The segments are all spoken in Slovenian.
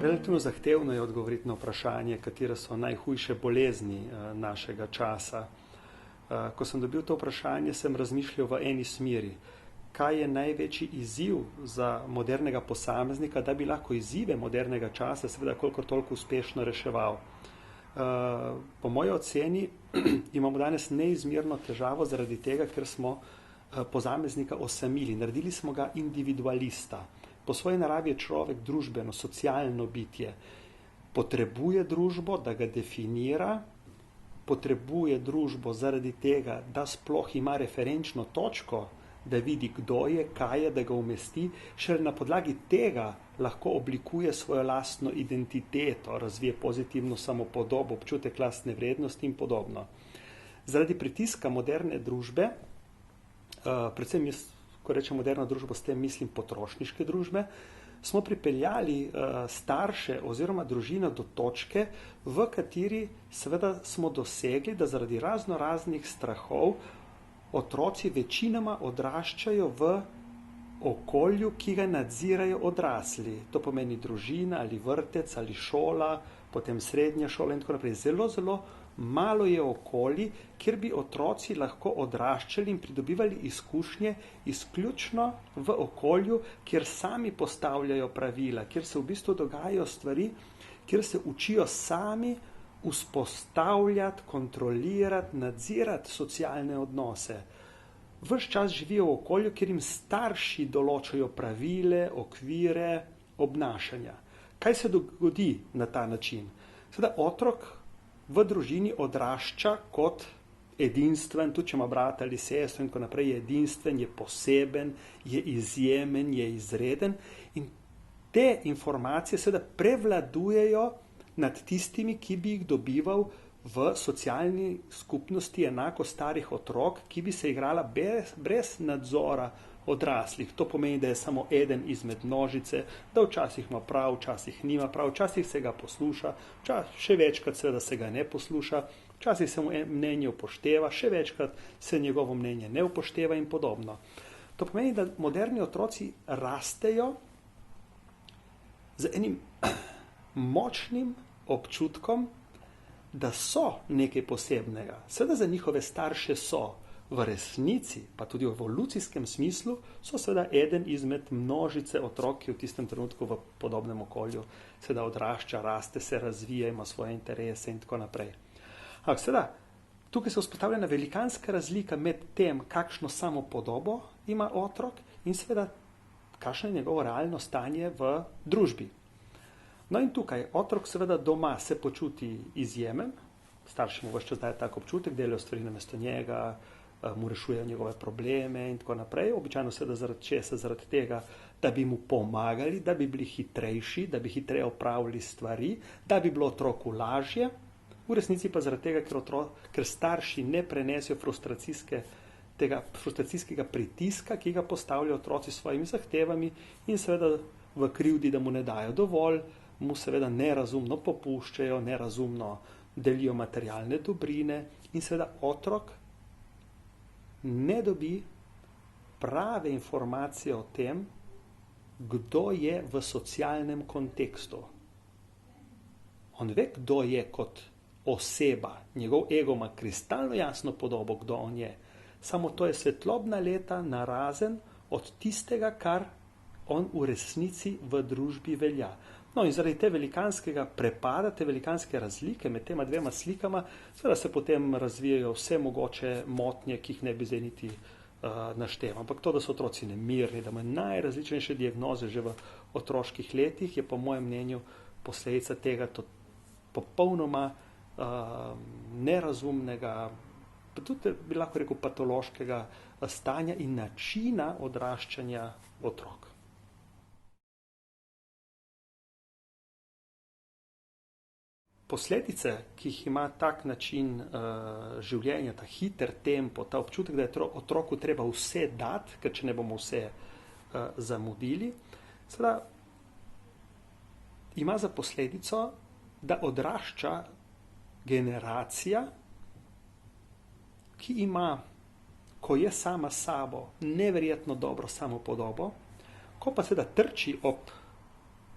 Relativno zahtevno je odgovoriti na vprašanje, katere so najhujše bolezni našega časa. Ko sem dobil to vprašanje, sem razmišljal v eni smeri. Kaj je največji izziv za modernega posameznika, da bi lahko izzive modernega časa seveda kolikor toliko uspešno reševal? Po moji oceni imamo danes neizmerno težavo zaradi tega, ker smo posameznika osamili, naredili smo ga individualista. Po svoji naravi je človek družbeno, socialno bitje. Potrebuje družbo, da ga definira, potrebuje družbo zaradi tega, da sploh ima referenčno točko, da vidi, kdo je, kaj je, da ga umesti, šele na podlagi tega lahko oblikuje svojo lastno identiteto, razvije pozitivno samopodobo, občutek lastne vrednosti in podobno. Zaradi pritiska moderne družbe, predvsem jaz, ko rečem moderna družba, s tem mislim potrošniške družbe, smo pripeljali starše oziroma družino do točke, v kateri seveda smo dosegli, da zaradi raznih strahov otroci večinoma odraščajo v okolju, ki ga nadzirajo odrasli. To pomeni družina ali vrtec ali šola, potem srednja šola in tako naprej. Zelo malo je okolij, kjer bi otroci lahko odraščali in pridobivali izkušnje izključno v okolju, kjer sami postavljajo pravila, kjer se v bistvu dogajajo stvari, kjer se učijo sami vzpostavljati, kontrolirati, nadzirati socialne odnose. Ves čas živijo v okolju, kjer jim starši določajo pravile, okvire, obnašanja. Kaj se dogodi na ta način? Seveda otrok v družini odrašča kot edinstven, tudi če ima brata ali sestro in tako naprej, je edinstven, je poseben, je izjemen, je izreden in te informacije seveda prevladujejo nad tistimi, ki bi jih dobival v socialni skupnosti enako starih otrok, ki bi se igrala brez nadzora odraslih. To pomeni, da je samo eden izmed množice, da včasih ima prav, včasih nima prav, včasih se ga posluša, še večkrat seveda se ga ne posluša, včasih se mu mnenje upošteva, še večkrat se njegovo mnenje ne upošteva in podobno. To pomeni, da moderni otroci rastejo z enim močnim občutkom, da so nekaj posebnega. Seveda za njihove starše so. V resnici, pa tudi v evolucijskem smislu, so seveda eden izmed množice otrok, ki v tistem trenutku v podobnem okolju seveda odrašča, raste se, razvija, ima svoje interese in tako naprej. Ampak seveda, tukaj se vzpostavlja ena velikanska razlika med tem, kakšno samopodobo ima otrok in seveda, kakšno je njegovo realno stanje v družbi. No in tukaj, otrok seveda doma se počuti izjemen, starši mu ves čas dajo tak občutek, delajo stvari namesto njega, mu rešujejo njegove probleme in tako naprej. Običajno seveda zaradi tega, da bi mu pomagali, da bi bili hitrejši, da bi hitreje opravili stvari, da bi bilo otroku lažje. V resnici pa zaradi tega, ker starši ne prenesijo frustracijskega pritiska, ki ga postavljajo otroci s svojimi zahtevami in seveda v krivdi, da mu ne dajo dovolj, mu seveda nerazumno popuščajo, nerazumno delijo materialne dobrine in seveda otrok ne dobi prave informacije o tem, kdo je v socialnem kontekstu. On ve, kdo je kot oseba, njegov ego ima kristalno jasno podobo, kdo on je. Samo to je svetlobna leta narazen od tistega, kar on v resnici v družbi velja. No in zaradi te velikanskega prepada, te velikanske razlike med tema dvema slikama, seveda se potem razvijajo vse mogoče motnje, ki jih ne bi zdaj niti našteval. Ampak to, da so otroci nemirni, da imajo najrazličnejše diagnoze že v otroških letih, je po mojem mnenju posledica tega popolnoma nerazumnega, pa tudi bi lahko rekel patološkega stanja in načina odraščanja otrok. Posledice, ki jih ima tak način življenja, ta hiter tempo, ta občutek, da je otroku treba vse dati, ker če ne bomo vse zamudili, seveda ima za posledico, da odrašča generacija, ki ima, ko je sama s sabo, neverjetno dobro samopodobo, ko pa seveda trči ob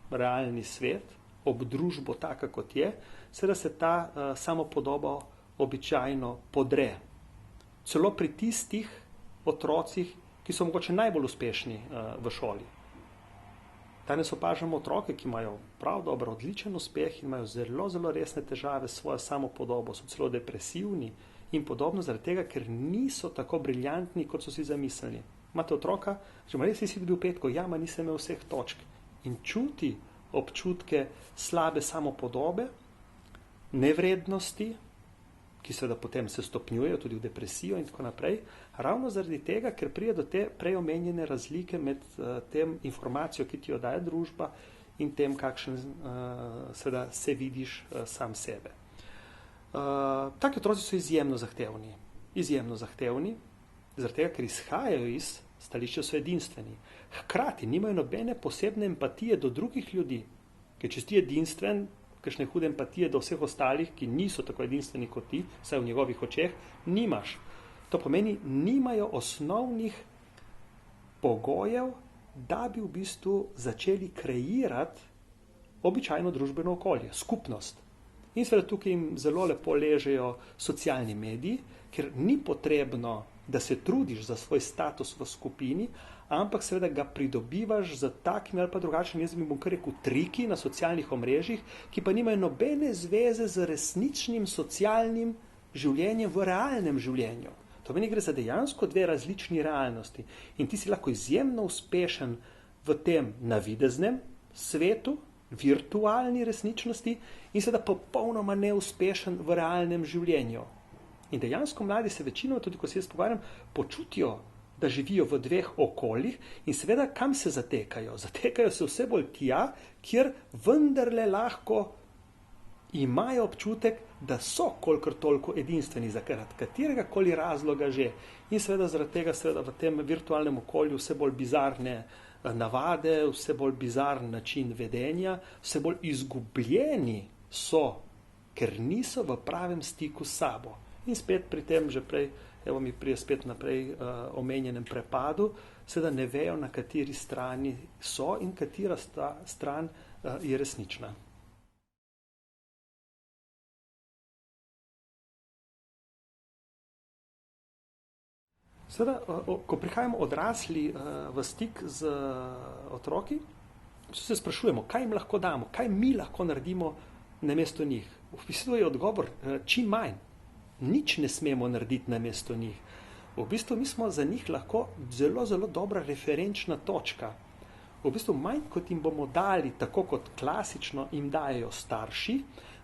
realni svet, ob družbo taka, kot je, seveda se ta samopodoba običajno podre. Celo pri tistih otrocih, ki so mogoče najbolj uspešni v šoli. Danes opažamo otroke, ki imajo prav dobro, odličen uspeh in imajo zelo, zelo resne težave s svojo samopodobo, so celo depresivni in podobno, zaradi tega, ker niso tako briljantni, kot so si zamislili. Imate otroka, že res si dobil 5, ja, ma nisem imel vseh točk in čuti občutke slabe samopodobe, nevrednosti, ki seveda potem se stopnjujejo tudi v depresijo in tako naprej, ravno zaradi tega, ker pride do te preomenjene razlike med tem informacijo, ki ti jo daje družba in tem, kakšen seveda se vidiš sam sebe. Taki otroci so izjemno zahtevni, zaradi tega, ker izhajajo iz stališča, so edinstveni. Hkrati nimajo nobene posebne empatije do drugih ljudi, ker če si edinstven, kakšne hude empatije do vseh ostalih, ki niso tako edinstveni kot ti, saj v njegovih očeh, nimaš. To pomeni, nimajo osnovnih pogojev, da bi v bistvu začeli kreirati običajno družbeno okolje, skupnost. In seveda tukaj jim zelo lepo ležejo socialni mediji, ker ni potrebno, da se trudiš za svoj status v skupini, ampak seveda ga pridobivaš z takimi ali pa drugačnimi, jaz bi bom kar rekel, triki na socialnih omrežjih, ki pa nimajo nobene zveze z resničnim socialnim življenjem v realnem življenju. To meni gre za dejansko dve različni realnosti. In ti si lahko izjemno uspešen v tem navideznem svetu, virtualni resničnosti in seveda popolnoma neuspešen v realnem življenju. In dejansko mladi se večinoma, tudi ko se jaz pogovarjam, počutijo, da živijo v dveh okoljih in seveda kam se zatekajo? Zatekajo se vse bolj tja, kjer vendarle lahko imajo občutek, da so kolikor toliko edinstveni, zaradi katerega koli razloga že. In seveda zaradi tega seveda v tem virtualnem okolju vse bolj bizarne navade, vse bolj bizaren način vedenja, vse bolj izgubljeni so, ker niso v pravem stiku s sabo. In spet pri tem že prej, evo mi prije spet naprej omenjenem prepadu, seveda ne vejo, na kateri strani so in katera stran je resnična. Seveda, ko prihajamo odrasli v stik z otroki, se sprašujemo, kaj jim lahko damo, kaj mi lahko naredimo namesto njih. V bistvu je odgovor čim manj. Nič ne smemo narediti namesto njih. V bistvu mi smo za njih lahko zelo, zelo dobra referenčna točka. V bistvu manj, kot jim bomo dali, tako kot klasično jim dajejo starši,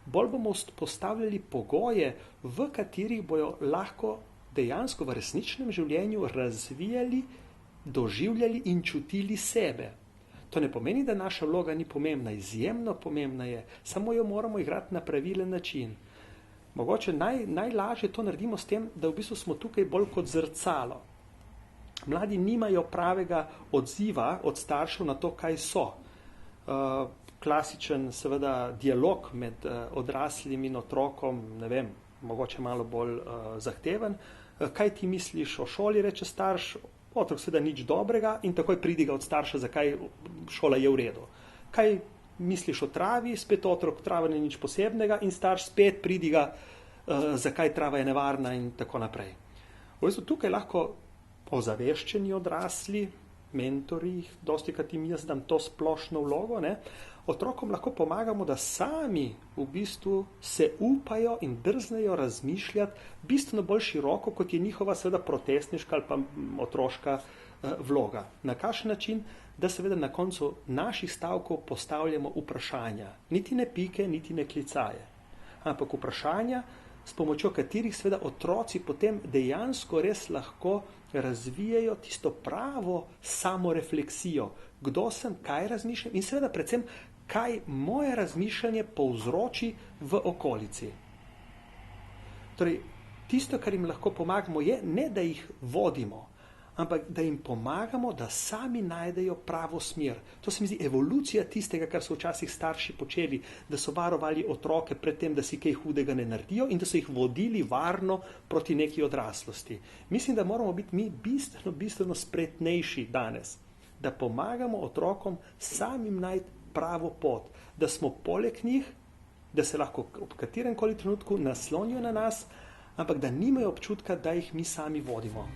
bolj bomo postavljali pogoje, v katerih bojo lahko dejansko v resničnem življenju razvijali, doživljali in čutili sebe. To ne pomeni, da naša vloga ni pomembna, izjemno pomembna je, samo jo moramo igrati na pravilen način. Mogoče najlažje to naredimo s tem, da v bistvu smo tukaj bolj kot zrcalo. Mladi nimajo pravega odziva od staršev na to, kaj so. Klasičen seveda dialog med odraslim in otrokom, ne vem, mogoče malo bolj zahteven. Kaj ti misliš o šoli, reče starš, otrok seveda nič dobrega in takoj pridiga od starša, zakaj šola je v redu. Kaj misliš o travi, spet otrok, trava ni nič posebnega in starš spet pridiga, zakaj trava je nevarna in tako naprej. V bistvu tukaj lahko ozaveščeni odrasli, mentori, dostikrat jim jaz dam to splošno vlogo, ne, otrokom lahko pomagamo, da sami v bistvu se upajo in drznejo razmišljati bistveno bolj široko, kot je njihova seveda protestniška ali pa otroška vloga. Na kakšen način? Da seveda na koncu naših stavkov postavljamo vprašanja. Niti ne pike, niti ne klicaje. Ampak vprašanja, s pomočjo katerih seveda otroci potem dejansko res lahko razvijajo tisto pravo samorefleksijo. Kdo sem, kaj razmišljam in seveda predvsem, kaj moje razmišljanje povzroči v okolici. Torej, tisto, kar jim lahko pomagamo, je ne, da jih vodimo, ampak da jim pomagamo, da sami najdejo pravo smer. To se mi zdi evolucija tistega, kar so včasih starši počeli, da so varovali otroke pred tem, da si kaj hudega ne naredijo in da so jih vodili varno proti neki odraslosti. Mislim, da moramo biti mi bistveno spretnejši danes, da pomagamo otrokom samim najti pravo pot, da smo poleg njih, da se lahko ob katerem koli trenutku naslonijo na nas, ampak da nimajo občutka, da jih mi sami vodimo.